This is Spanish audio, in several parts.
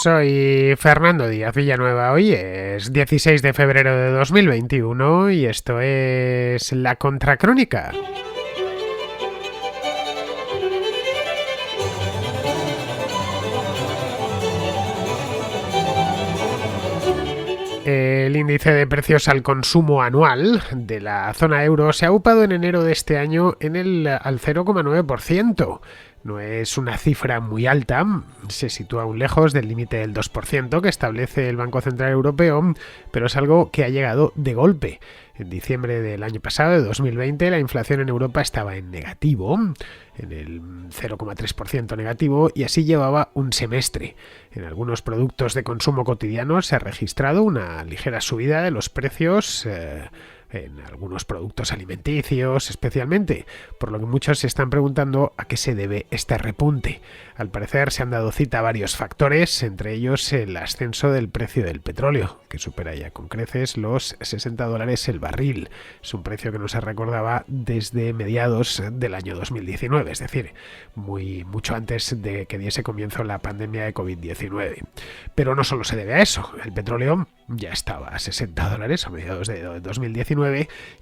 Soy Fernando Díaz Villanueva. Hoy es 16 de febrero de 2021 y esto es La Contracrónica. El índice de precios al consumo anual de la zona euro se ha upado en enero de este año al 0,9%. No es una cifra muy alta, se sitúa aún lejos del límite del 2% que establece el Banco Central Europeo, pero es algo que ha llegado de golpe. En diciembre del año pasado, de 2020, la inflación en Europa estaba en negativo, en el 0,3% negativo, y así llevaba un semestre. En algunos productos de consumo cotidiano se ha registrado una ligera subida de los precios en algunos productos alimenticios especialmente, por lo que muchos se están preguntando a qué se debe este repunte. Al parecer se han dado cita a varios factores, entre ellos el ascenso del precio del petróleo, que supera ya con creces los $60 el barril. Es un precio que no se recordaba desde mediados del año 2019, es decir, mucho antes de que diese comienzo la pandemia de COVID-19. Pero no solo se debe a eso, el petróleo ya estaba a $60 a mediados de 2019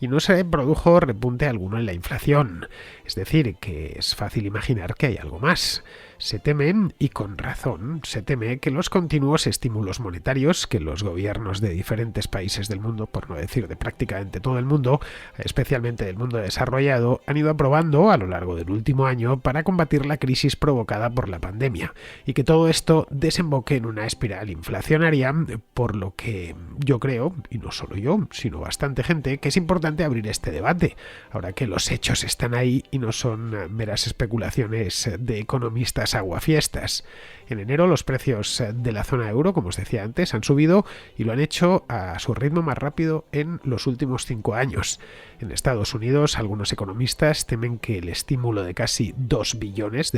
y no se produjo repunte alguno en la inflación. Es decir, que es fácil imaginar que hay algo más. Se teme, y con razón, se teme que los continuos estímulos monetarios que los gobiernos de diferentes países del mundo, por no decir de prácticamente todo el mundo, especialmente del mundo desarrollado, han ido aprobando a lo largo del último año para combatir la crisis provocada por la pandemia, y que todo esto desemboque en una espiral inflacionaria, por lo que yo creo, y no solo yo, sino bastante gente, que es importante abrir este debate, ahora que los hechos están ahí y no son meras especulaciones de economistas aguafiestas. En enero los precios de la zona euro, como os decía antes, han subido y lo han hecho a su ritmo más rápido en los últimos 5 años. En Estados Unidos, algunos economistas temen que el estímulo de casi $2 billones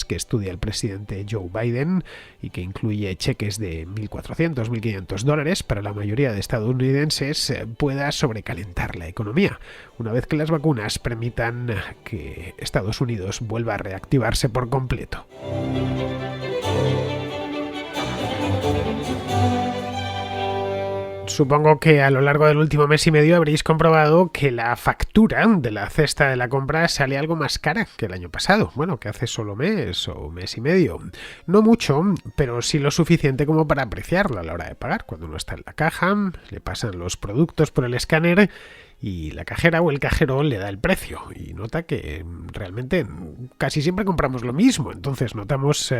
que estudia el presidente Joe Biden y que incluye cheques de $1.400, $1.500 para la mayoría de estadounidenses pueda sobrecalentar la economía, una vez que las vacunas permitan que Estados Unidos vuelva a reactivarse por completo. Supongo que a lo largo del último mes y medio habréis comprobado que la factura de la cesta de la compra sale algo más cara que el año pasado. Bueno, que hace solo mes o mes y medio. No mucho, pero sí lo suficiente como para apreciarlo a la hora de pagar. Cuando uno está en la caja, le pasan los productos por el escáner y la cajera o el cajero le da el precio y nota que realmente casi siempre compramos lo mismo, entonces notamos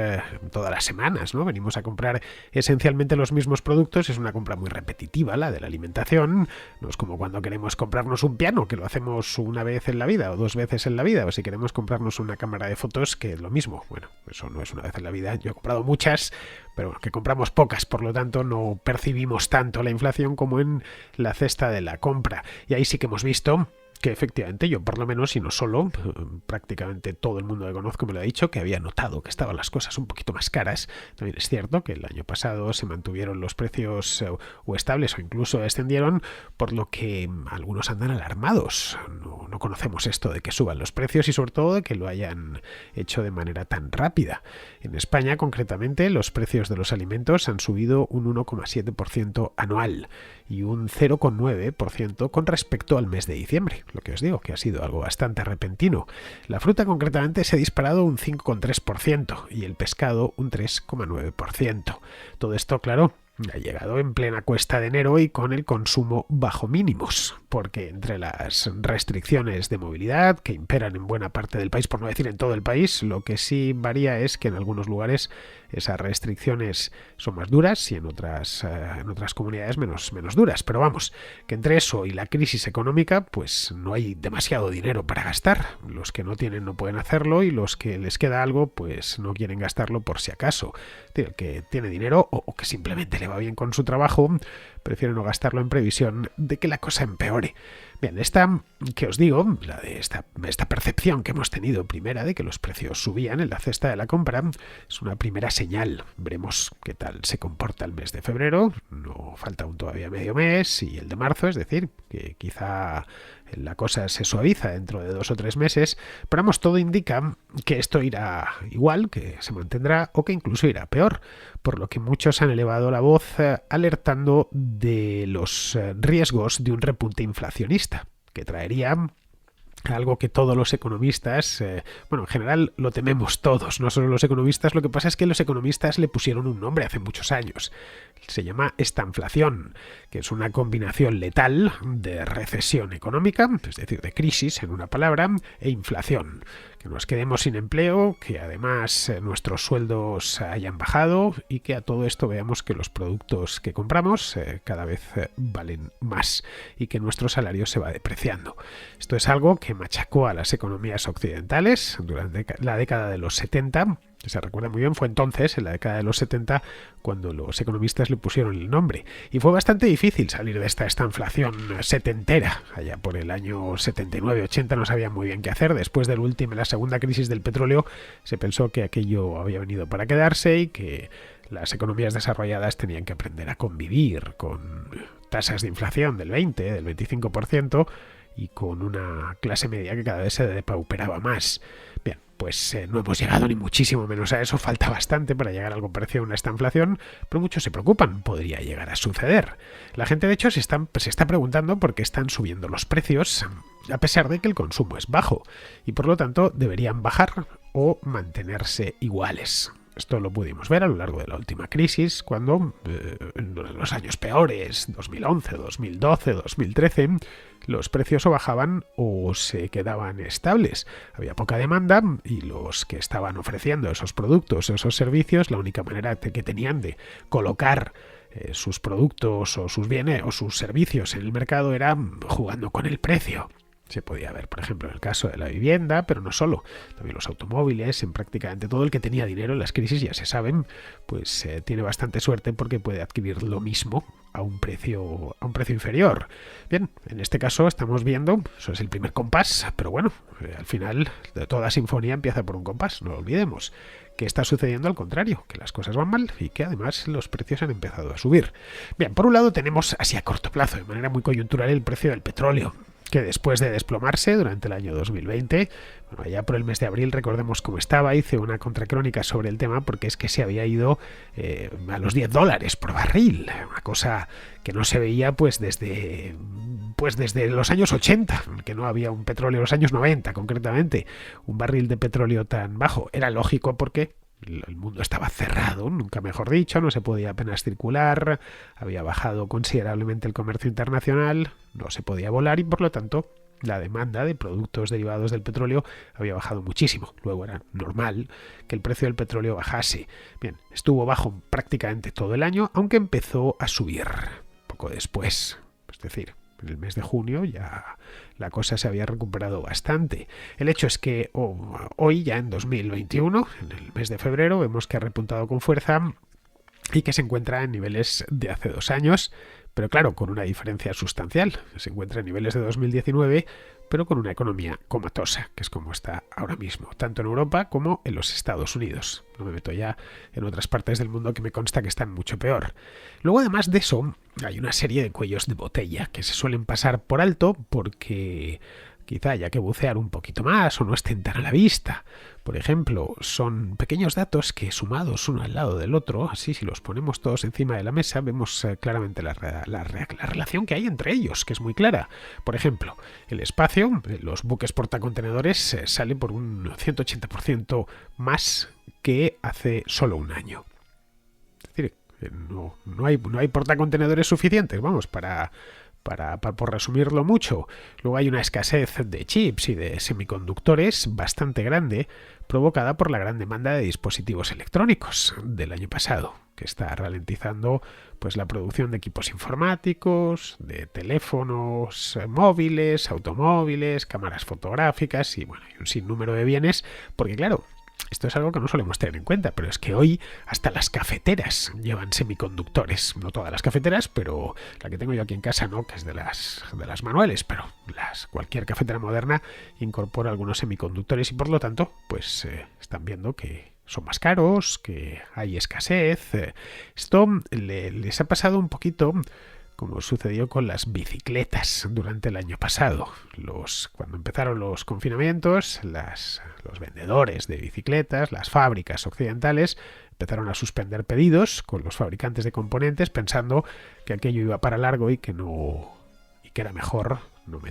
todas las semanas, ¿no? Venimos a comprar esencialmente los mismos productos, es una compra muy repetitiva la de la alimentación, no es como cuando queremos comprarnos un piano, que lo hacemos una vez en la vida o 2 veces en la vida, o si queremos comprarnos una cámara de fotos, que es lo mismo. Bueno, eso no es una vez en la vida, yo he comprado muchas, pero que compramos pocas, por lo tanto no percibimos tanto la inflación como en la cesta de la compra. Y ahí sí que hemos visto que efectivamente yo por lo menos, y no solo, prácticamente todo el mundo que conozco me lo ha dicho, que había notado que estaban las cosas un poquito más caras. También es cierto que el año pasado se mantuvieron los precios o estables o incluso descendieron, por lo que algunos andan alarmados. No conocemos esto de que suban los precios y sobre todo de que lo hayan hecho de manera tan rápida. En España, concretamente, los precios de los alimentos han subido un 1,7% anual y un 0,9% con respecto al mes de diciembre. Lo que os digo, que ha sido algo bastante repentino. La fruta concretamente se ha disparado un 5,3% y el pescado un 3,9%. Todo esto, claro, ha llegado en plena cuesta de enero y con el consumo bajo mínimos, porque entre las restricciones de movilidad que imperan en buena parte del país, por no decir en todo el país, lo que sí varía es que en algunos lugares esas restricciones son más duras y en otras comunidades menos duras. Pero vamos, que entre eso y la crisis económica, pues no hay demasiado dinero para gastar. Los que no tienen no pueden hacerlo y los que les queda algo, pues no quieren gastarlo por si acaso. El que tiene dinero o que simplemente le va bien con su trabajo, prefiere no gastarlo en previsión de que la cosa empeore. Bien, esta que os digo, la de esta percepción que hemos tenido primera de que los precios subían en la cesta de la compra, es una primera señal. Veremos qué tal se comporta el mes de febrero, no falta aún todavía medio mes, y el de marzo, es decir, que quizá la cosa se suaviza dentro de 2 o 3 meses, pero vamos, todo indica que esto irá igual, que se mantendrá o que incluso irá peor, por lo que muchos han elevado la voz alertando de los riesgos de un repunte inflacionista, que traería algo que todos los economistas, bueno, en general lo tememos todos, no solo los economistas, lo que pasa es que los economistas le pusieron un nombre hace muchos años. Se llama estanflación, que es una combinación letal de recesión económica, es decir, de crisis en una palabra, e inflación. Que nos quedemos sin empleo, que además nuestros sueldos hayan bajado y que a todo esto veamos que los productos que compramos cada vez valen más y que nuestro salario se va depreciando. Esto es algo que machacó a las economías occidentales durante la década de los 70. Se recuerda muy bien, fue entonces, en la década de los 70, cuando los economistas le pusieron el nombre. Y fue bastante difícil salir de esta inflación setentera. Allá por el año 79-80 no sabían muy bien qué hacer. Después de la segunda crisis del petróleo, se pensó que aquello había venido para quedarse y que las economías desarrolladas tenían que aprender a convivir con tasas de inflación del 20, del 25%, y con una clase media que cada vez se depauperaba más. Bien, pues no hemos llegado ni muchísimo menos a eso, falta bastante para llegar a algo parecido a una estanflación, pero muchos se preocupan, podría llegar a suceder. La gente de hecho se está preguntando por qué están subiendo los precios, a pesar de que el consumo es bajo, y por lo tanto deberían bajar o mantenerse iguales. Esto lo pudimos ver a lo largo de la última crisis, cuando en los años peores, 2011, 2012, 2013, los precios o bajaban o se quedaban estables. Había poca demanda y los que estaban ofreciendo esos productos, esos servicios, la única manera que tenían de colocar sus productos o sus bienes o sus servicios en el mercado era jugando con el precio. Se podía ver, por ejemplo, en el caso de la vivienda, pero no solo, también los automóviles, en prácticamente todo el que tenía dinero en las crisis, ya se saben, pues tiene bastante suerte porque puede adquirir lo mismo a un precio inferior. Bien, en este caso estamos viendo, eso es el primer compás, pero bueno, al final de toda sinfonía empieza por un compás, no lo olvidemos. Que está sucediendo al contrario, que las cosas van mal y que además los precios han empezado a subir. Bien, por un lado tenemos así a corto plazo, de manera muy coyuntural, el precio del petróleo, que después de desplomarse durante el año 2020, bueno, allá por el mes de abril, recordemos cómo estaba, hice una contracrónica sobre el tema porque es que se había ido a los $10 por barril, una cosa que no se veía pues desde los años 80, que no había un petróleo, los años 90 concretamente, un barril de petróleo tan bajo. Era lógico porque el mundo estaba cerrado, nunca mejor dicho, no se podía apenas circular, había bajado considerablemente el comercio internacional, no se podía volar y por lo tanto la demanda de productos derivados del petróleo había bajado muchísimo. Luego era normal que el precio del petróleo bajase. Bien, estuvo bajo prácticamente todo el año, aunque empezó a subir poco después, es decir, en el mes de junio ya la cosa se había recuperado bastante. El hecho es que hoy, ya en 2021, en el mes de febrero, vemos que ha repuntado con fuerza y que se encuentra en niveles de hace 2 años, pero claro, con una diferencia sustancial. Se encuentra en niveles de 2019, pero con una economía comatosa, que es como está ahora mismo, tanto en Europa como en los Estados Unidos. No me meto ya en otras partes del mundo que me consta que están mucho peor. Luego, además de eso, hay una serie de cuellos de botella que se suelen pasar por alto porque quizá haya que bucear un poquito más o no estén tan a la vista. Por ejemplo, son pequeños datos que sumados uno al lado del otro, así si los ponemos todos encima de la mesa, vemos claramente la relación que hay entre ellos, que es muy clara. Por ejemplo, el espacio, los buques portacontenedores sale por un 180% más que hace solo un año. Es decir, no hay portacontenedores suficientes, vamos, por resumirlo mucho. Luego hay una escasez de chips y de semiconductores bastante grande, provocada por la gran demanda de dispositivos electrónicos del año pasado, que está ralentizando pues la producción de equipos informáticos, de teléfonos móviles, automóviles, cámaras fotográficas y bueno, hay un sinnúmero de bienes, porque claro, esto es algo que no solemos tener en cuenta, pero es que hoy hasta las cafeteras llevan semiconductores. No todas las cafeteras, pero la que tengo yo aquí en casa no, que es de las manuales, pero cualquier cafetera moderna incorpora algunos semiconductores y por lo tanto, pues están viendo que son más caros, que hay escasez. Esto les ha pasado un poquito como sucedió con las bicicletas durante el año pasado. Cuando empezaron los confinamientos, los vendedores de bicicletas, las fábricas occidentales, empezaron a suspender pedidos con los fabricantes de componentes pensando que aquello iba para largo y que era mejor no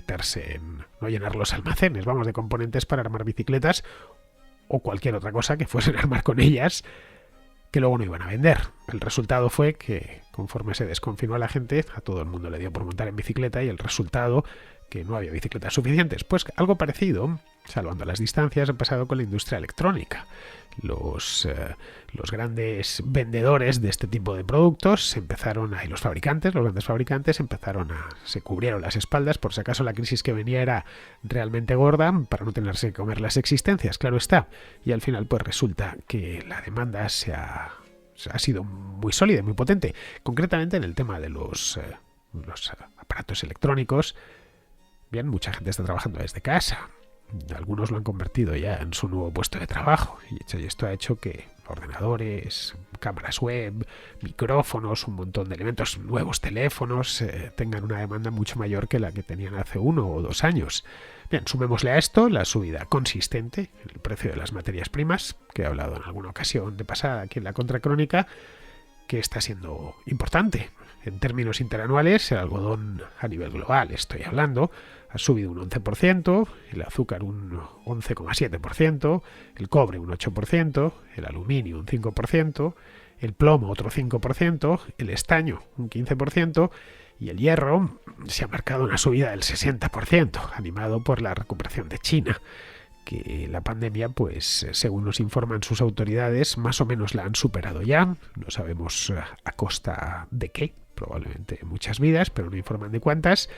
no llenar los almacenes, de componentes para armar bicicletas o cualquier otra cosa que fuesen a armar con ellas, que luego no iban a vender. El resultado fue que, conforme se desconfinó a la gente, a todo el mundo le dio por montar en bicicleta, y el resultado, que no había bicicletas suficientes. Pues algo parecido, salvando las distancias, ha pasado con la industria electrónica. Los grandes vendedores de este tipo de productos los grandes fabricantes se cubrieron las espaldas por si acaso la crisis que venía era realmente gorda, para no tenerse que comer las existencias, claro está. Y al final pues resulta que la demanda ha sido muy sólida y muy potente. Concretamente en el tema de los aparatos electrónicos, bien, mucha gente está trabajando desde casa. Algunos lo han convertido ya en su nuevo puesto de trabajo, y esto ha hecho que ordenadores, cámaras web, micrófonos, un montón de elementos, nuevos teléfonos, tengan una demanda mucho mayor que la que tenían hace 1 o 2 años. Bien, sumémosle a esto la subida consistente en el precio de las materias primas, que he hablado en alguna ocasión de pasada aquí en la Contracrónica, que está siendo importante. En términos interanuales, el algodón a nivel global, estoy hablando, ha subido un 11%, el azúcar un 11,7%, el cobre un 8%, el aluminio un 5%, el plomo otro 5%, el estaño un 15%, y el hierro se ha marcado una subida del 60%, animado por la recuperación de China, que la pandemia, pues según nos informan sus autoridades, más o menos la han superado ya. No sabemos a costa de qué, probablemente muchas vidas, pero no informan de cuántas.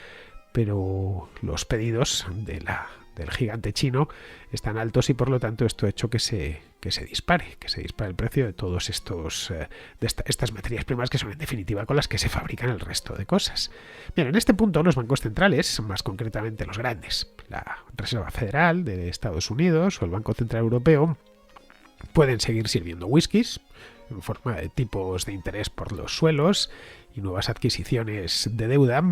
Pero los pedidos del gigante chino están altos, y por lo tanto esto ha hecho que se dispare el precio de todos estas materias primas, que son en definitiva con las que se fabrican el resto de cosas. Bien, en este punto los bancos centrales, más concretamente los grandes, la Reserva Federal de Estados Unidos o el Banco Central Europeo, pueden seguir sirviendo whiskies en forma de tipos de interés por los suelos y nuevas adquisiciones de deuda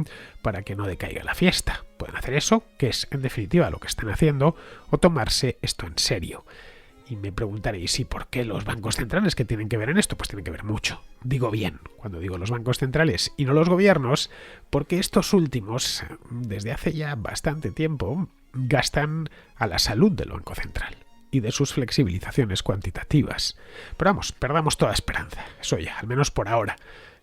para que no decaiga la fiesta. Pueden hacer eso, que es en definitiva lo que están haciendo, o tomarse esto en serio. Y me preguntaréis, ¿y por qué los bancos centrales que tienen que ver en esto? Pues tienen que ver mucho. Digo bien cuando digo los bancos centrales y no los gobiernos, porque estos últimos, desde hace ya bastante tiempo, gastan a la salud del Banco Central y de sus flexibilizaciones cuantitativas. Pero vamos, perdamos toda esperanza. Eso ya, al menos por ahora.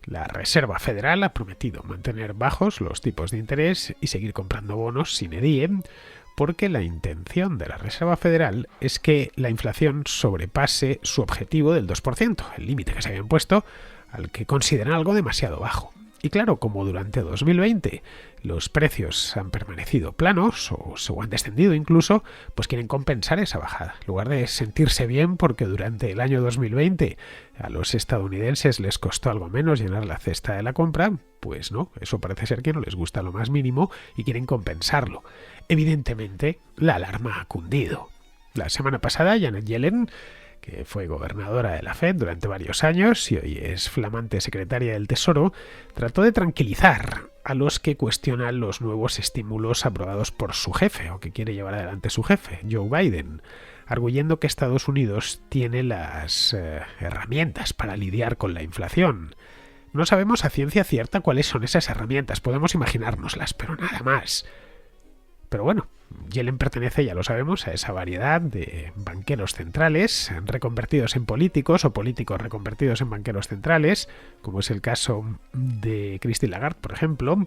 La Reserva Federal ha prometido mantener bajos los tipos de interés y seguir comprando bonos sine die, porque la intención de la Reserva Federal es que la inflación sobrepase su objetivo del 2%, el límite que se habían puesto, al que consideran algo demasiado bajo. Y claro, como durante 2020 los precios han permanecido planos o han descendido incluso, pues quieren compensar esa bajada. En lugar de sentirse bien porque durante el año 2020 a los estadounidenses les costó algo menos llenar la cesta de la compra, pues no, eso parece ser que no les gusta lo más mínimo y quieren compensarlo. Evidentemente, la alarma ha cundido. La semana pasada, Janet Yellen, que fue gobernadora de la Fed durante varios años y hoy es flamante secretaria del Tesoro, trató de tranquilizar a los que cuestionan los nuevos estímulos aprobados por su jefe, o que quiere llevar adelante su jefe, Joe Biden, arguyendo que Estados Unidos tiene las herramientas para lidiar con la inflación. No sabemos a ciencia cierta cuáles son esas herramientas, podemos imaginárnoslas, pero nada más. Pero bueno, Yellen pertenece, ya lo sabemos, a esa variedad de banqueros centrales reconvertidos en políticos o políticos reconvertidos en banqueros centrales, como es el caso de Christine Lagarde, por ejemplo,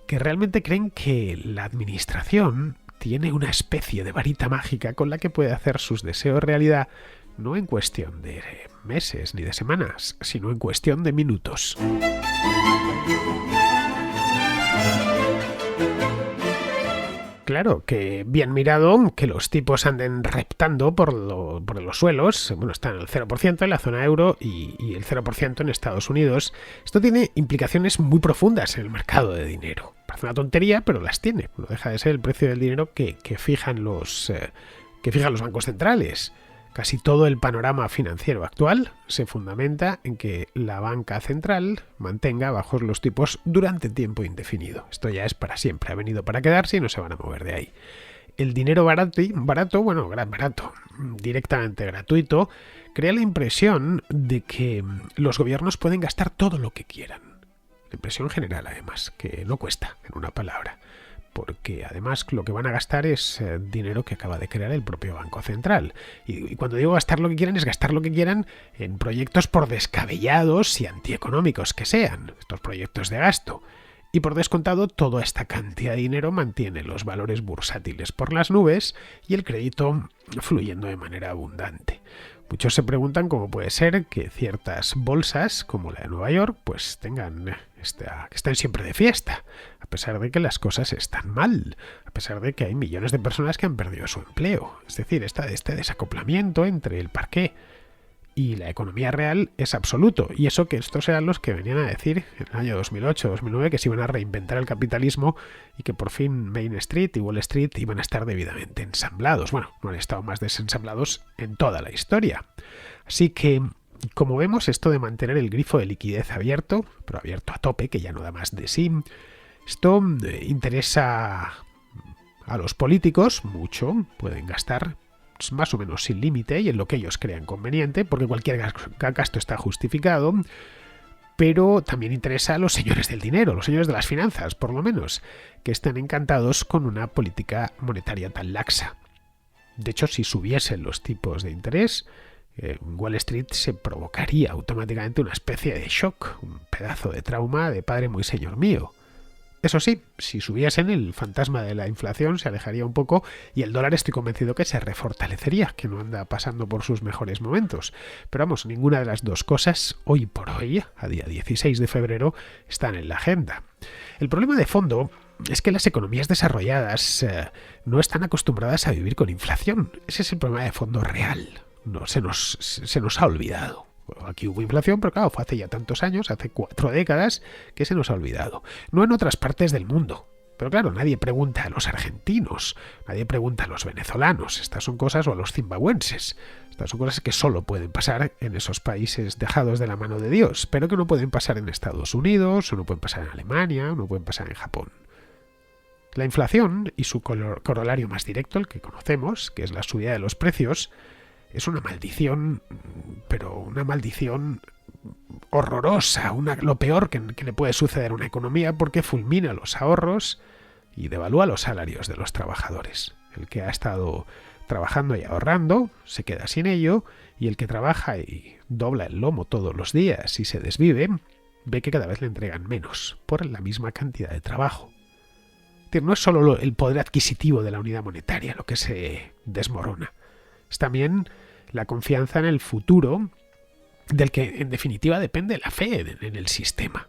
que realmente creen que la administración tiene una especie de varita mágica con la que puede hacer sus deseos realidad, no en cuestión de meses ni de semanas, sino en cuestión de minutos. Claro, que bien mirado que los tipos anden reptando por los suelos. Bueno, están al 0% en la zona euro y el 0% en Estados Unidos. Esto tiene implicaciones muy profundas en el mercado de dinero. Parece una tontería, pero las tiene. No deja de ser el precio del dinero que fijan los bancos centrales. Casi todo el panorama financiero actual se fundamenta en que la banca central mantenga bajos los tipos durante tiempo indefinido. Esto ya es para siempre, ha venido para quedarse y no se van a mover de ahí. El dinero barato, directamente gratuito, crea la impresión de que los gobiernos pueden gastar todo lo que quieran. La impresión general, además, que no cuesta, en una palabra. Porque además lo que van a gastar es dinero que acaba de crear el propio Banco Central. Y cuando digo gastar lo que quieran, es gastar lo que quieran en proyectos por descabellados y antieconómicos que sean, estos proyectos de gasto. Y por descontado, toda esta cantidad de dinero mantiene los valores bursátiles por las nubes y el crédito fluyendo de manera abundante. Muchos se preguntan cómo puede ser que ciertas bolsas, como la de Nueva York, pues estén siempre de fiesta, a pesar de que las cosas están mal, a pesar de que hay millones de personas que han perdido su empleo. Es decir, este desacoplamiento entre el parqué y la economía real es absoluto. Y eso que estos eran los que venían a decir en el año 2008-2009 que se iban a reinventar el capitalismo y que por fin Main Street y Wall Street iban a estar debidamente ensamblados. Bueno, no han estado más desensamblados en toda la historia. Así que, como vemos, esto de mantener el grifo de liquidez abierto, pero abierto a tope, que ya no da más de sí, esto interesa a los políticos mucho, pueden gastar más o menos sin límite y en lo que ellos crean conveniente, porque cualquier gasto está justificado, pero también interesa a los señores del dinero, los señores de las finanzas, por lo menos, que están encantados con una política monetaria tan laxa. De hecho, si subiesen los tipos de interés, Wall Street se provocaría automáticamente una especie de shock, un pedazo de trauma de padre muy señor mío. Eso sí, si subiesen, el fantasma de la inflación se alejaría un poco y el dólar estoy convencido que se refortalecería, que no anda pasando por sus mejores momentos. Pero vamos, ninguna de las dos cosas, hoy por hoy, a día 16 de febrero, están en la agenda. El problema de fondo es que las economías desarrolladas no están acostumbradas a vivir con inflación. Ese es el problema de fondo real. No, se nos ha olvidado. Aquí hubo inflación, pero claro, fue hace ya tantos años, hace 4 décadas, que se nos ha olvidado. No en otras partes del mundo. Pero claro, nadie pregunta a los argentinos, nadie pregunta a los venezolanos, estas son cosas, o a los zimbabuenses. Estas son cosas que solo pueden pasar en esos países dejados de la mano de Dios, pero que no pueden pasar en Estados Unidos, o no pueden pasar en Alemania, o no pueden pasar en Japón. La inflación y su corolario más directo, el que conocemos, que es la subida de los precios, es una maldición, pero una maldición horrorosa, lo peor que le puede suceder a una economía porque fulmina los ahorros y devalúa los salarios de los trabajadores. El que ha estado trabajando y ahorrando se queda sin ello y el que trabaja y dobla el lomo todos los días y se desvive, ve que cada vez le entregan menos por la misma cantidad de trabajo. Es decir, no es solo el poder adquisitivo de la unidad monetaria lo que se desmorona. Es también la confianza en el futuro, del que en definitiva depende la fe en el sistema.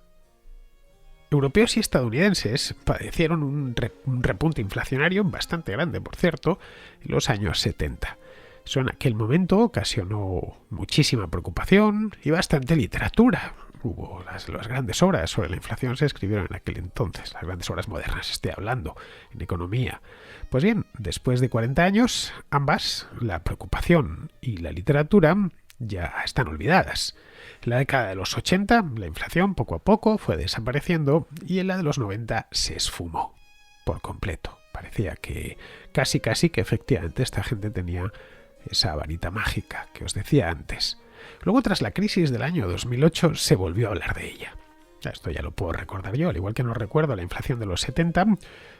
Europeos y estadounidenses padecieron un repunte inflacionario bastante grande, por cierto, en los años 70. Eso en aquel momento ocasionó muchísima preocupación y bastante literatura. Hubo las grandes obras sobre la inflación se escribieron en aquel entonces, las grandes obras modernas, estoy hablando, en economía. Pues bien, después de 40 años, ambas, la preocupación y la literatura, ya están olvidadas. En la década de los 80, la inflación poco a poco fue desapareciendo y en la de los 90 se esfumó por completo. Parecía que casi que efectivamente esta gente tenía esa varita mágica que os decía antes. Luego, tras la crisis del año 2008, se volvió a hablar de ella. Esto ya lo puedo recordar yo, al igual que no recuerdo la inflación de los 70,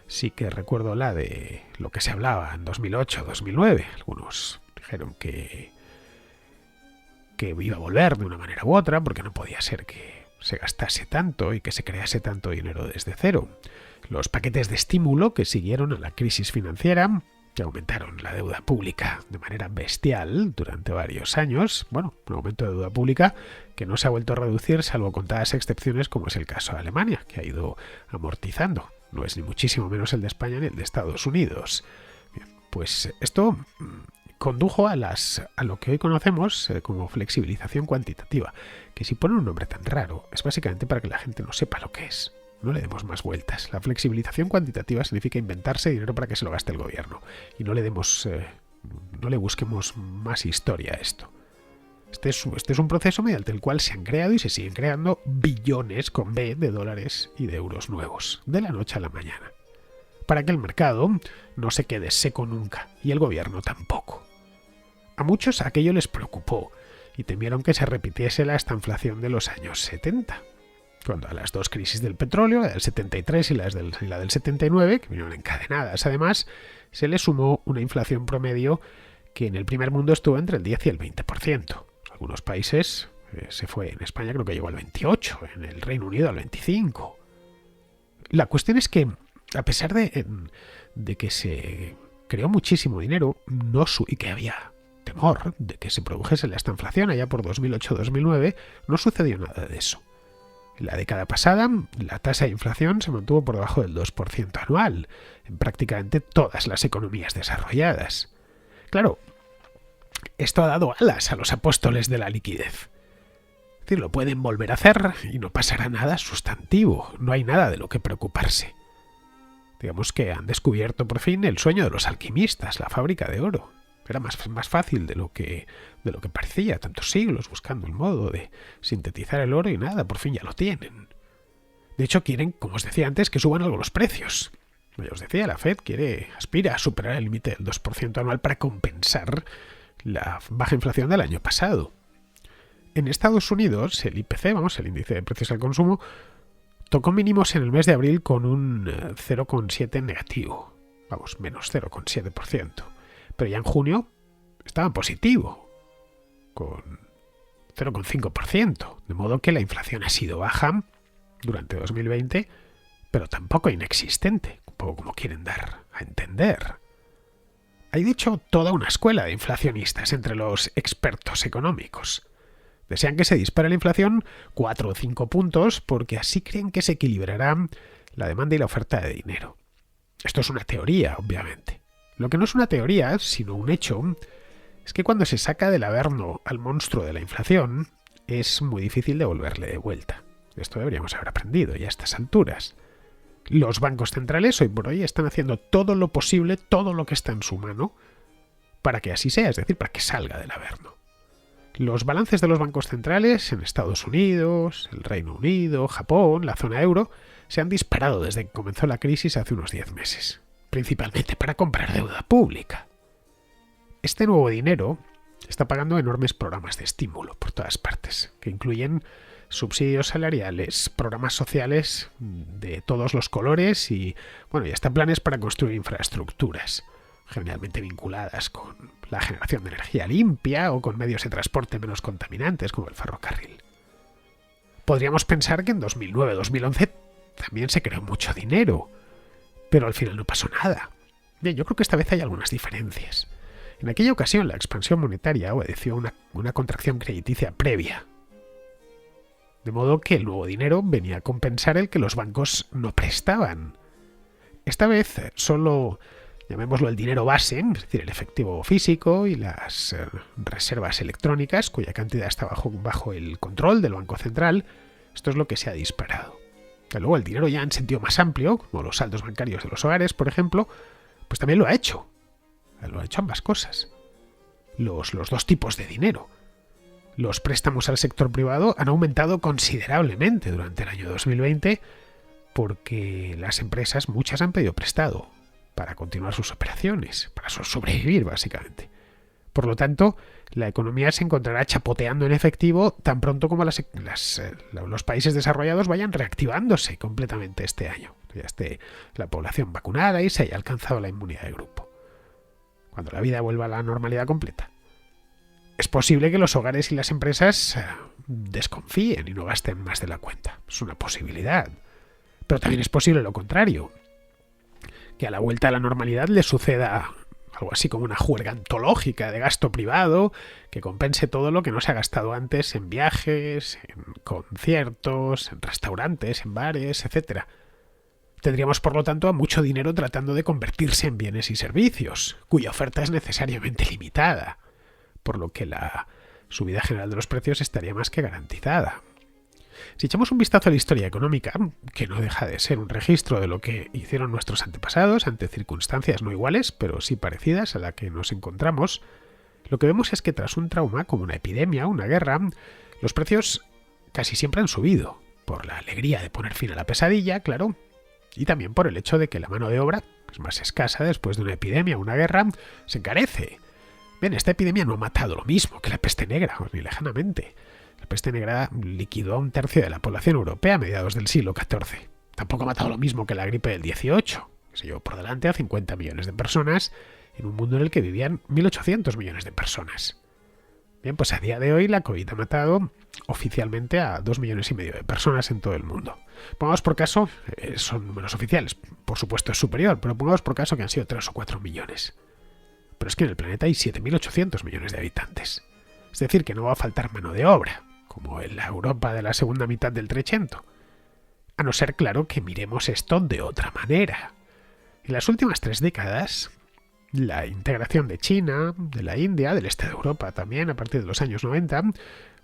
sí que recuerdo la de lo que se hablaba en 2008-2009. Algunos dijeron que iba a volver de una manera u otra, porque no podía ser que se gastase tanto y que se crease tanto dinero desde cero. Los paquetes de estímulo que siguieron a la crisis financiera, que aumentaron la deuda pública de manera bestial durante varios años. Bueno, un aumento de deuda pública que no se ha vuelto a reducir salvo contadas excepciones, como es el caso de Alemania, que ha ido amortizando. No es ni muchísimo menos el de España ni el de Estados Unidos. Bien, pues esto condujo a lo que hoy conocemos como flexibilización cuantitativa, que si pone un nombre tan raro es básicamente para que la gente no sepa lo que es. No le demos más vueltas. La flexibilización cuantitativa significa inventarse dinero para que se lo gaste el gobierno. Y no le demos No le busquemos más historia a esto. Este es un proceso mediante el cual se han creado y se siguen creando billones con B de dólares y de euros nuevos, de la noche a la mañana, para que el mercado no se quede seco nunca y el gobierno tampoco. A muchos aquello les preocupó y temieron que se repitiese la estanflación de los años 70, cuando a las dos crisis del petróleo, la del 73 y la del 79, que vinieron encadenadas además, se le sumó una inflación promedio que en el primer mundo estuvo entre el 10 y el 20%. Algunos países se fue, en España creo que llegó al 28, en el Reino Unido al 25. La cuestión es que, a pesar de que se creó muchísimo dinero y que había temor de que se produjese esta inflación allá por 2008-2009, no sucedió nada de eso. En la década pasada, la tasa de inflación se mantuvo por debajo del 2% anual en prácticamente todas las economías desarrolladas. Claro, esto ha dado alas a los apóstoles de la liquidez. Es decir, lo pueden volver a hacer y no pasará nada sustantivo, no hay nada de lo que preocuparse. Digamos que han descubierto por fin el sueño de los alquimistas, la fábrica de oro. Era más fácil de lo que parecía, tantos siglos buscando el modo de sintetizar el oro y nada, por fin ya lo tienen. De hecho, quieren, como os decía antes, que suban algo los precios. Como ya os decía, la Fed aspira a superar el límite del 2% anual para compensar la baja inflación del año pasado. En Estados Unidos, el IPC, el índice de precios al consumo, tocó mínimos en el mes de abril con un 0,7 negativo. Menos 0,7%. Pero ya en junio estaba en positivo, con 0,5%. De modo que la inflación ha sido baja durante 2020, pero tampoco inexistente, un poco como quieren dar a entender. Hay de hecho toda una escuela de inflacionistas entre los expertos económicos. Desean que se dispare la inflación 4 o 5 puntos porque así creen que se equilibrará la demanda y la oferta de dinero. Esto es una teoría, obviamente. Lo que no es una teoría, sino un hecho, es que cuando se saca del averno al monstruo de la inflación, es muy difícil devolverle de vuelta. Esto deberíamos haber aprendido ya a estas alturas. Los bancos centrales hoy por hoy están haciendo todo lo posible, todo lo que está en su mano, para que así sea, es decir, para que salga del averno. Los balances de los bancos centrales en Estados Unidos, el Reino Unido, Japón, la zona euro, se han disparado desde que comenzó la crisis hace unos 10 meses. Principalmente para comprar deuda pública. Este nuevo dinero está pagando enormes programas de estímulo por todas partes, que incluyen subsidios salariales, programas sociales de todos los colores y hasta planes para construir infraestructuras, generalmente vinculadas con la generación de energía limpia o con medios de transporte menos contaminantes como el ferrocarril. Podríamos pensar que en 2009-2011 también se creó mucho dinero, pero al final no pasó nada. Bien, yo creo que esta vez hay algunas diferencias. En aquella ocasión la expansión monetaria obedeció a una contracción crediticia previa. De modo que el nuevo dinero venía a compensar el que los bancos no prestaban. Esta vez solo, llamémoslo el dinero base, es decir, el efectivo físico y las reservas electrónicas, cuya cantidad está bajo el control del Banco Central, esto es lo que se ha disparado. Luego el dinero ya en sentido más amplio, como los saldos bancarios de los hogares, por ejemplo, pues también lo ha hecho. Lo ha hecho ambas cosas. Los dos tipos de dinero. Los préstamos al sector privado han aumentado considerablemente durante el año 2020 porque las empresas, muchas han pedido prestado para continuar sus operaciones, para sobrevivir básicamente. Por lo tanto, la economía se encontrará chapoteando en efectivo tan pronto como los países desarrollados vayan reactivándose completamente este año. Ya esté la población vacunada y se haya alcanzado la inmunidad de grupo. Cuando la vida vuelva a la normalidad completa. Es posible que los hogares y las empresas desconfíen y no gasten más de la cuenta. Es una posibilidad. Pero también es posible lo contrario. Que a la vuelta a la normalidad le suceda algo así como una juerga antológica de gasto privado que compense todo lo que no se ha gastado antes en viajes, en conciertos, en restaurantes, en bares, etc. Tendríamos, por lo tanto, a mucho dinero tratando de convertirse en bienes y servicios, cuya oferta es necesariamente limitada, por lo que la subida general de los precios estaría más que garantizada. Si echamos un vistazo a la historia económica, que no deja de ser un registro de lo que hicieron nuestros antepasados ante circunstancias no iguales, pero sí parecidas a la que nos encontramos, lo que vemos es que tras un trauma como una epidemia o una guerra, los precios casi siempre han subido, por la alegría de poner fin a la pesadilla, claro, y también por el hecho de que la mano de obra, que es más escasa después de una epidemia o una guerra, se encarece. Bien, esta epidemia no ha matado lo mismo que la peste negra, ni lejanamente. La peste negra liquidó a un tercio de la población europea a mediados del siglo XIV. Tampoco ha matado lo mismo que la gripe del XVIII, que se llevó por delante a 50 millones de personas en un mundo en el que vivían 1.800 millones de personas. Bien, pues a día de hoy la COVID ha matado oficialmente a 2,5 millones de personas en todo el mundo. Pongamos por caso, son números oficiales, por supuesto es superior, pero pongamos por caso que han sido 3 o 4 millones. Pero es que en el planeta hay 7.800 millones de habitantes. Es decir, que no va a faltar mano de obra, como en la Europa de la segunda mitad del Trecento. A no ser, claro, que miremos esto de otra manera. En las últimas 3 décadas, la integración de China, de la India, del este de Europa también, a partir de los años 90,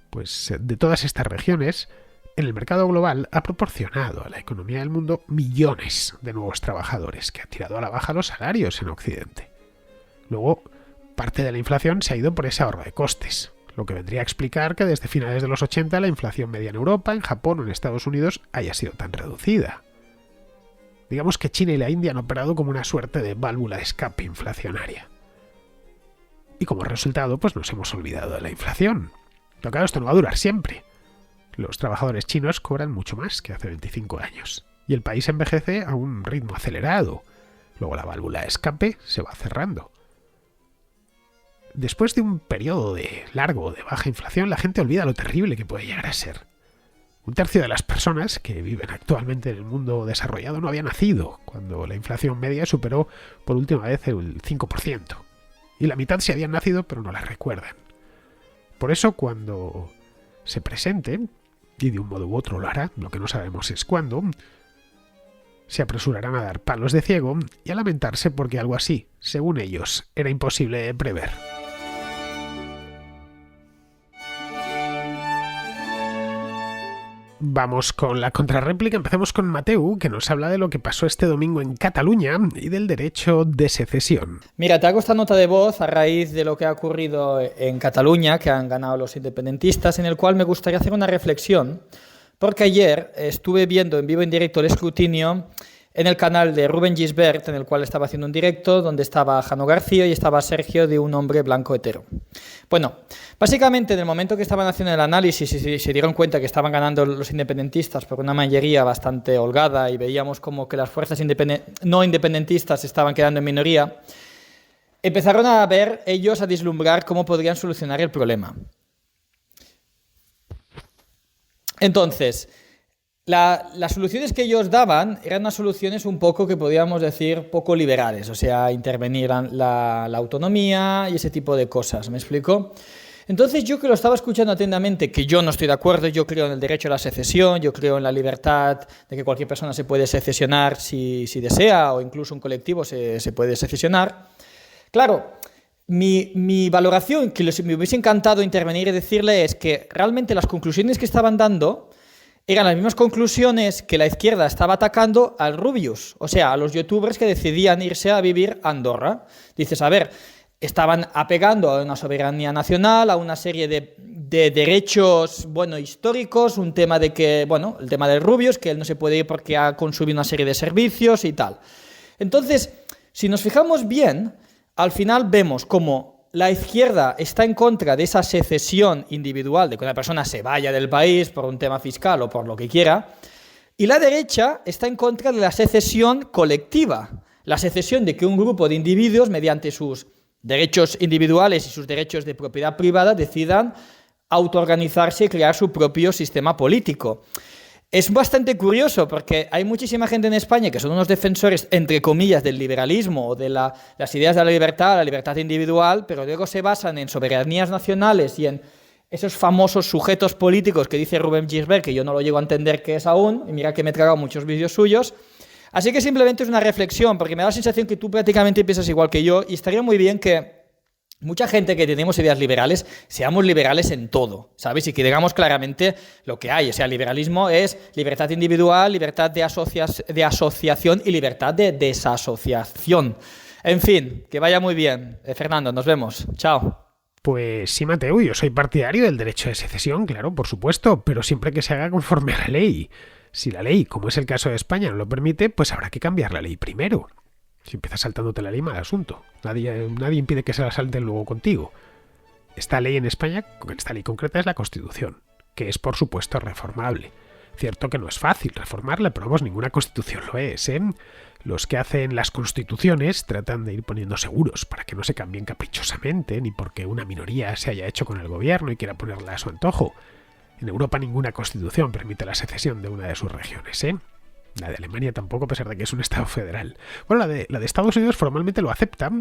pues de todas estas regiones, en el mercado global ha proporcionado a la economía del mundo millones de nuevos trabajadores, que ha tirado a la baja los salarios en Occidente. Luego, parte de la inflación se ha ido por ese ahorro de costes, lo que vendría a explicar que desde finales de los 80 la inflación media en Europa, en Japón o en Estados Unidos haya sido tan reducida. Digamos que China y la India han operado como una suerte de válvula de escape inflacionaria. Y como resultado, pues nos hemos olvidado de la inflación. Pero claro, esto no va a durar siempre. Los trabajadores chinos cobran mucho más que hace 25 años. Y el país envejece a un ritmo acelerado. Luego la válvula de escape se va cerrando. Después de un periodo largo de baja inflación, la gente olvida lo terrible que puede llegar a ser. Un tercio de las personas que viven actualmente en el mundo desarrollado no había nacido cuando la inflación media superó por última vez el 5%. Y la mitad sí habían nacido, pero no la recuerdan. Por eso, cuando se presente, y de un modo u otro lo hará, lo que no sabemos es cuándo, se apresurarán a dar palos de ciego y a lamentarse porque algo así, según ellos, era imposible de prever. Vamos con la contrarréplica. Empecemos con Mateu, que nos habla de lo que pasó este domingo en Cataluña y del derecho de secesión. Mira, te hago esta nota de voz a raíz de lo que ha ocurrido en Cataluña, que han ganado los independentistas, en el cual me gustaría hacer una reflexión, porque ayer estuve viendo en vivo en directo el escrutinio en el canal de Rubén Gisbert, en el cual estaba haciendo un directo, donde estaba Jano García y estaba Sergio, de un hombre blanco hetero. Bueno, básicamente en el momento que estaban haciendo el análisis y se dieron cuenta que estaban ganando los independentistas por una mayoría bastante holgada y veíamos como que las fuerzas no independentistas estaban quedando en minoría, empezaron a ver ellos, a vislumbrar cómo podrían solucionar el problema. Entonces, las soluciones que ellos daban eran unas soluciones un poco, que podríamos decir, poco liberales, o sea, intervenir la autonomía y ese tipo de cosas, ¿me explico? Entonces yo, que lo estaba escuchando atentamente, que yo no estoy de acuerdo, yo creo en el derecho a la secesión, yo creo en la libertad de que cualquier persona se puede secesionar si desea, o incluso un colectivo se puede secesionar. Claro, mi valoración, que me hubiese encantado intervenir y decirle, es que realmente las conclusiones que estaban dando eran las mismas conclusiones que la izquierda estaba atacando al Rubius, o sea, a los youtubers que decidían irse a vivir a Andorra. Dices, a ver, estaban apegando a una soberanía nacional, a una serie de derechos, históricos, un tema de que, el tema del Rubius, que él no se puede ir porque ha consumido una serie de servicios y tal. Entonces, si nos fijamos bien, al final vemos como la izquierda está en contra de esa secesión individual, de que una persona se vaya del país por un tema fiscal o por lo que quiera, y la derecha está en contra de la secesión colectiva, la secesión de que un grupo de individuos, mediante sus derechos individuales y sus derechos de propiedad privada, decidan autoorganizarse y crear su propio sistema político. Es bastante curioso porque hay muchísima gente en España que son unos defensores, entre comillas, del liberalismo o de las ideas de la libertad individual, pero luego se basan en soberanías nacionales y en esos famosos sujetos políticos que dice Rubén Gisbert, que yo no lo llego a entender qué es aún, y mira que me he tragado muchos vídeos suyos. Así que simplemente es una reflexión, porque me da la sensación que tú prácticamente piensas igual que yo, y estaría muy bien que mucha gente que tenemos ideas liberales, seamos liberales en todo, ¿sabes? Y que digamos claramente lo que hay. O sea, liberalismo es libertad individual, libertad de asociación y libertad de desasociación. En fin, que vaya muy bien. Fernando, nos vemos. Chao. Pues sí, Mateo, yo soy partidario del derecho de secesión, claro, por supuesto, pero siempre que se haga conforme a la ley. Si la ley, como es el caso de España, no lo permite, pues habrá que cambiar la ley primero. Si empiezas saltándote la ley, mal asunto. Nadie impide que se la salten luego contigo. Esta ley en España, esta ley concreta es la Constitución, que es por supuesto reformable. Cierto que no es fácil reformarla, pero vamos, ninguna constitución lo es, ¿eh? Los que hacen las constituciones tratan de ir poniendo seguros para que no se cambien caprichosamente, ni porque una minoría se haya hecho con el gobierno y quiera ponerla a su antojo. En Europa ninguna constitución permite la secesión de una de sus regiones, ¿eh? La de Alemania tampoco, a pesar de que es un estado federal. Bueno, la de Estados Unidos formalmente lo acepta,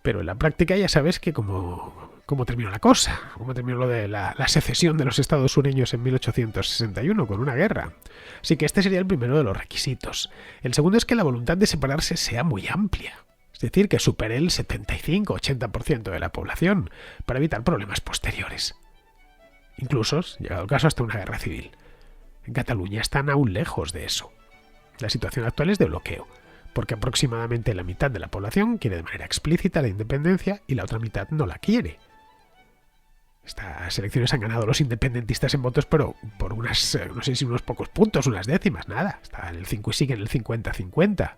pero en la práctica ya sabes que cómo terminó la cosa, cómo terminó lo de la secesión de los estados sureños en 1861 con una guerra. Así que este sería el primero de los requisitos. El segundo es que la voluntad de separarse sea muy amplia, es decir, que supere el 75-80% de la población, para evitar problemas posteriores. Incluso, llegado el caso, hasta una guerra civil. En Cataluña están aún lejos de eso. La situación actual es de bloqueo, porque aproximadamente la mitad de la población quiere de manera explícita la independencia y la otra mitad no la quiere. Estas elecciones han ganado los independentistas en votos, pero por unas, no sé si unos pocos puntos, unas décimas, nada. Está en el 5 y sigue en el 50-50.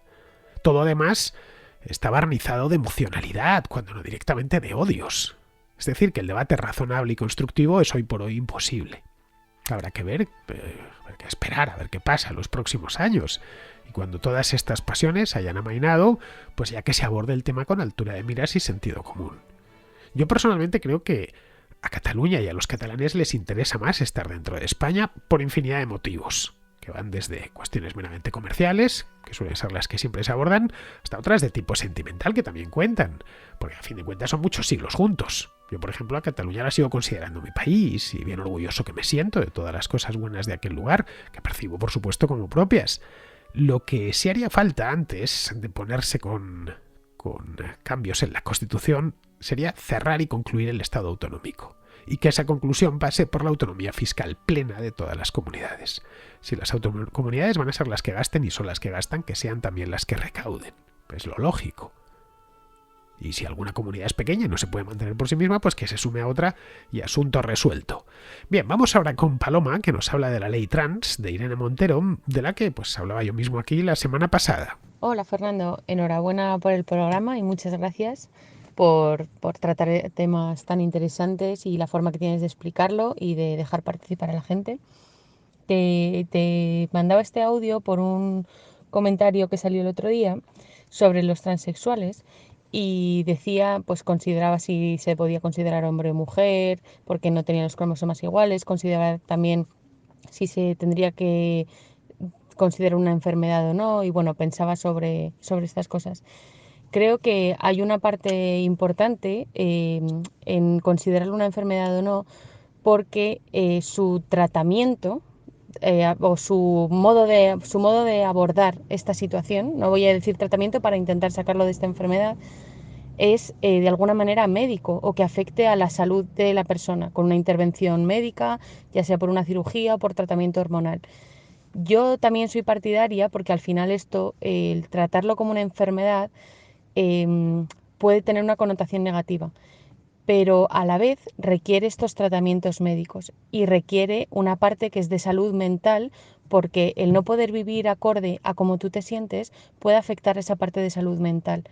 Todo además está barnizado de emocionalidad, cuando no directamente de odios. Es decir, que el debate razonable y constructivo es hoy por hoy imposible. Habrá que ver, habrá que esperar a ver qué pasa en los próximos años. Y cuando todas estas pasiones hayan amainado, pues ya que se aborde el tema con altura de miras y sentido común. Yo personalmente creo que a Cataluña y a los catalanes les interesa más estar dentro de España por infinidad de motivos, que van desde cuestiones meramente comerciales, que suelen ser las que siempre se abordan, hasta otras de tipo sentimental que también cuentan, porque a fin de cuentas son muchos siglos juntos. Yo, por ejemplo, a Cataluña la sigo considerando mi país y bien orgulloso que me siento de todas las cosas buenas de aquel lugar, que percibo por supuesto como propias. Lo que sí haría falta antes de ponerse con cambios en la Constitución sería cerrar y concluir el Estado autonómico, y que esa conclusión pase por la autonomía fiscal plena de todas las comunidades. Si las comunidades van a ser las que gasten y son las que gastan, que sean también las que recauden. Es lo lógico. Y si alguna comunidad es pequeña y no se puede mantener por sí misma, pues que se sume a otra y asunto resuelto. Bien, vamos ahora con Paloma, que nos habla de la ley trans de Irene Montero, de la que pues hablaba yo mismo aquí la semana pasada. Hola Fernando, enhorabuena por el programa y muchas gracias por tratar temas tan interesantes y la forma que tienes de explicarlo y de dejar participar a la gente. Te mandaba este audio por un comentario que salió el otro día sobre los transexuales y decía, pues consideraba si se podía considerar hombre o mujer, porque no tenían los cromosomas iguales, consideraba también si se tendría que considerar una enfermedad o no, y bueno, pensaba sobre estas cosas. Creo que hay una parte importante en considerarlo una enfermedad o no, porque su tratamiento o su modo de abordar esta situación, no voy a decir tratamiento para intentar sacarlo de esta enfermedad, es de alguna manera médico o que afecte a la salud de la persona con una intervención médica, ya sea por una cirugía o por tratamiento hormonal. Yo también soy partidaria porque al final esto, el tratarlo como una enfermedad, puede tener una connotación negativa, pero a la vez requiere estos tratamientos médicos y requiere una parte que es de salud mental, porque el no poder vivir acorde a cómo tú te sientes puede afectar esa parte de salud mental.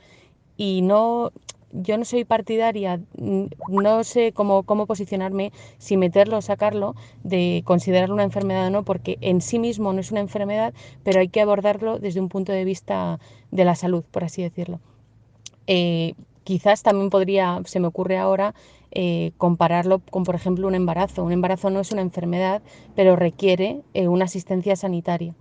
Y no, yo no soy partidaria, no sé cómo posicionarme, si meterlo o sacarlo, de considerarlo una enfermedad o no, porque en sí mismo no es una enfermedad, pero hay que abordarlo desde un punto de vista de la salud, por así decirlo. Quizás también podría, se me ocurre ahora, compararlo con, por ejemplo, un embarazo. Un embarazo no es una enfermedad, pero requiere una asistencia sanitaria.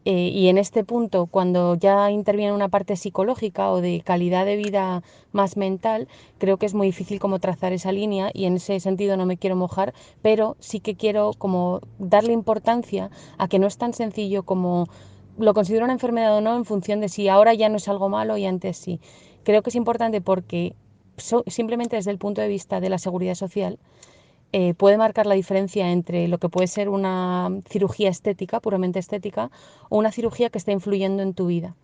Y en este punto, cuando ya interviene una parte psicológica o de calidad de vida más mental, creo que es muy difícil como trazar esa línea, y en ese sentido no me quiero mojar, pero sí que quiero como darle importancia a que no es tan sencillo como lo considero una enfermedad o no en función de si ahora ya no es algo malo y antes sí. Creo que es importante porque simplemente desde el punto de vista de la seguridad social, puede marcar la diferencia entre lo que puede ser una cirugía estética, puramente estética, o una cirugía que está influyendo en tu vida.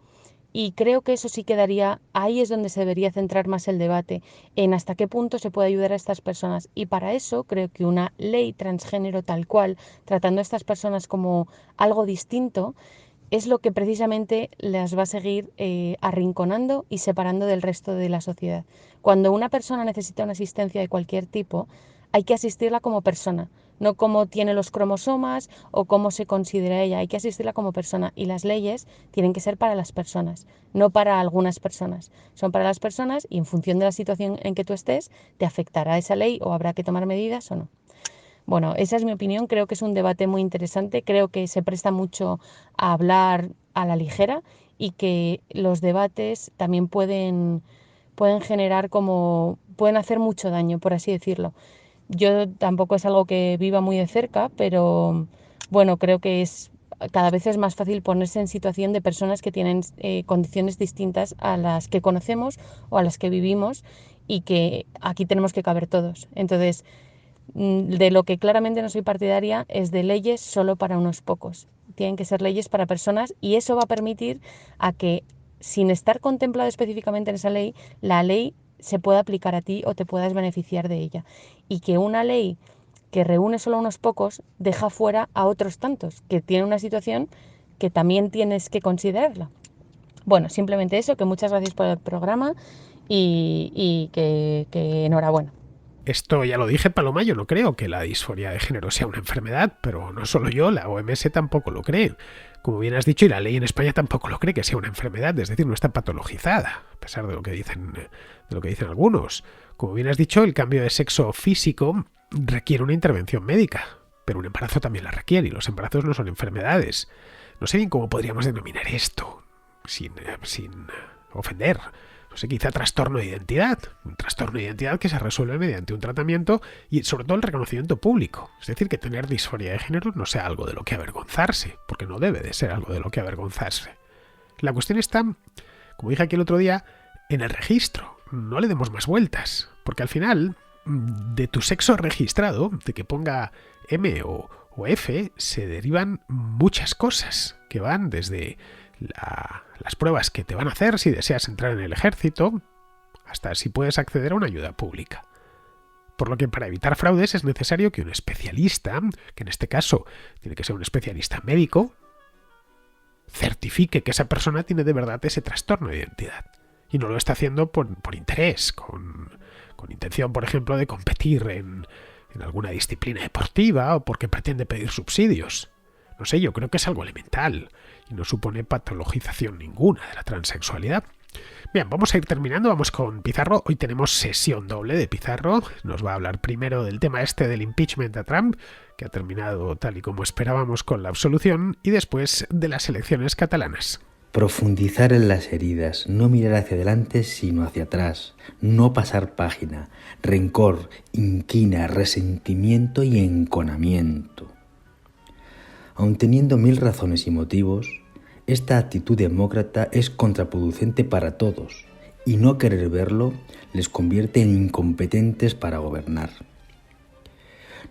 Y creo que eso sí quedaría, ahí es donde se debería centrar más el debate, en hasta qué punto se puede ayudar a estas personas. Y para eso creo que una ley transgénero tal cual, tratando a estas personas como algo distinto, es lo que precisamente las va a seguir arrinconando y separando del resto de la sociedad. Cuando una persona necesita una asistencia de cualquier tipo, hay que asistirla como persona, no como tiene los cromosomas o cómo se considera ella, hay que asistirla como persona y las leyes tienen que ser para las personas, no para algunas personas. Son para las personas y en función de la situación en que tú estés, te afectará esa ley o habrá que tomar medidas o no. Bueno, esa es mi opinión, creo que es un debate muy interesante, creo que se presta mucho a hablar a la ligera y que los debates también pueden generar pueden hacer mucho daño, por así decirlo. Yo tampoco es algo que viva muy de cerca, pero bueno, creo que cada vez es más fácil ponerse en situación de personas que tienen condiciones distintas a las que conocemos o a las que vivimos y que aquí tenemos que caber todos. Entonces, de lo que claramente no soy partidaria es de leyes solo para unos pocos. Tienen que ser leyes para personas y eso va a permitir a que, sin estar contemplado específicamente en esa ley, la ley se pueda aplicar a ti o te puedas beneficiar de ella. Y que una ley que reúne solo a unos pocos deja fuera a otros tantos que tienen una situación que también tienes que considerarla. Bueno, simplemente eso, que muchas gracias por el programa y que enhorabuena. Esto ya lo dije, Paloma, yo no creo que la disforia de género sea una enfermedad, pero no solo yo, la OMS tampoco lo cree. Como bien has dicho, y la ley en España tampoco lo cree que sea una enfermedad, es decir, no está patologizada, a pesar de lo que dicen algunos. Como bien has dicho, el cambio de sexo físico requiere una intervención médica, pero un embarazo también la requiere, y los embarazos no son enfermedades. No sé bien cómo podríamos denominar esto, sin ofender. No sé, quizá trastorno de identidad. Un trastorno de identidad que se resuelve mediante un tratamiento y sobre todo el reconocimiento público. Es decir, que tener disforia de género no sea algo de lo que avergonzarse, porque no debe de ser algo de lo que avergonzarse. La cuestión está, como dije aquí el otro día, en el registro. No le demos más vueltas, porque al final, de tu sexo registrado, de que ponga M o F, se derivan muchas cosas que van desde las pruebas que te van a hacer si deseas entrar en el ejército, hasta si puedes acceder a una ayuda pública. Por lo que para evitar fraudes es necesario que un especialista, que en este caso tiene que ser un especialista médico, certifique que esa persona tiene de verdad ese trastorno de identidad. Y no lo está haciendo por interés, con intención, por ejemplo, de competir en alguna disciplina deportiva o porque pretende pedir subsidios. No sé, yo creo que es algo elemental y no supone patologización ninguna de la transexualidad. Bien, vamos a ir terminando, vamos con Pizarro. Hoy tenemos sesión doble de Pizarro. Nos va a hablar primero del tema del impeachment a Trump, que ha terminado tal y como esperábamos con la absolución, y después de las elecciones catalanas. Profundizar en las heridas, no mirar hacia adelante sino hacia atrás, no pasar página, rencor, inquina, resentimiento y enconamiento. Aun teniendo 1000 razones y motivos, esta actitud demócrata es contraproducente para todos y no querer verlo les convierte en incompetentes para gobernar.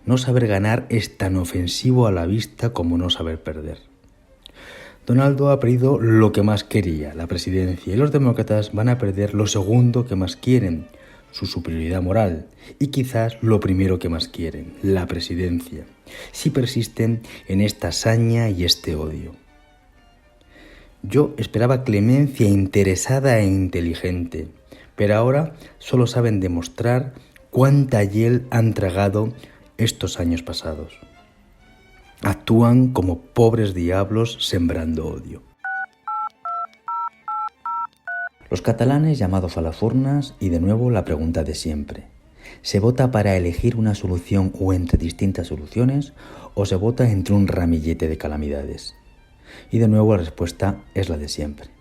No saber ganar es tan ofensivo a la vista como no saber perder. Donaldo ha perdido lo que más quería, la presidencia, y los demócratas van a perder lo segundo que más quieren, su superioridad moral, y quizás lo primero que más quieren, la presidencia, si persisten en esta saña y este odio. Yo esperaba clemencia interesada e inteligente, pero ahora solo saben demostrar cuánta hiel han tragado estos años pasados. Actúan como pobres diablos sembrando odio. Los catalanes llamados a las urnas y de nuevo la pregunta de siempre. ¿Se vota para elegir una solución o entre distintas soluciones o se vota entre un ramillete de calamidades? Y de nuevo la respuesta es la de siempre.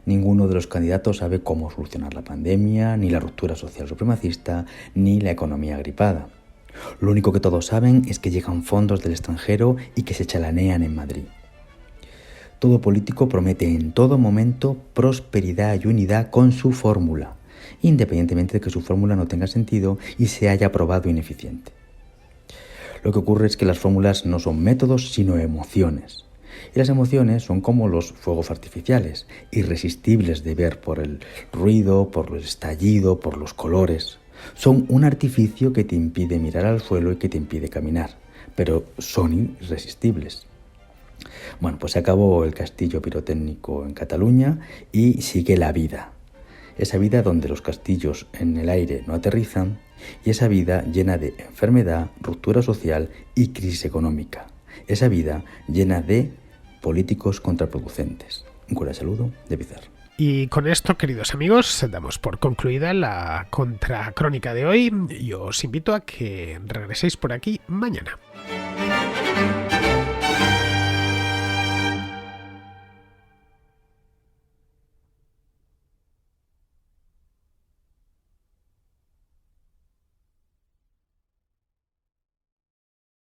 Ninguno de los candidatos sabe cómo solucionar la pandemia, ni la ruptura social supremacista, ni la economía gripada. Lo único que todos saben es que llegan fondos del extranjero y que se chalanean en Madrid. Todo político promete en todo momento prosperidad y unidad con su fórmula. independientemente de que su fórmula no tenga sentido y se haya probado ineficiente. Lo que ocurre es que las fórmulas no son métodos, sino emociones. Y las emociones son como los fuegos artificiales, irresistibles de ver por el ruido, por el estallido, por los colores. Son un artificio que te impide mirar al suelo y que te impide caminar, pero son irresistibles. Bueno, pues se acabó el castillo pirotécnico en Cataluña y sigue la vida. Esa vida donde los castillos en el aire no aterrizan y esa vida llena de enfermedad, ruptura social y crisis económica. Esa vida llena de políticos contraproducentes. Un cordial saludo de Pizarro. Y con esto, queridos amigos, damos por concluida la contracrónica de hoy y os invito a que regreséis por aquí mañana.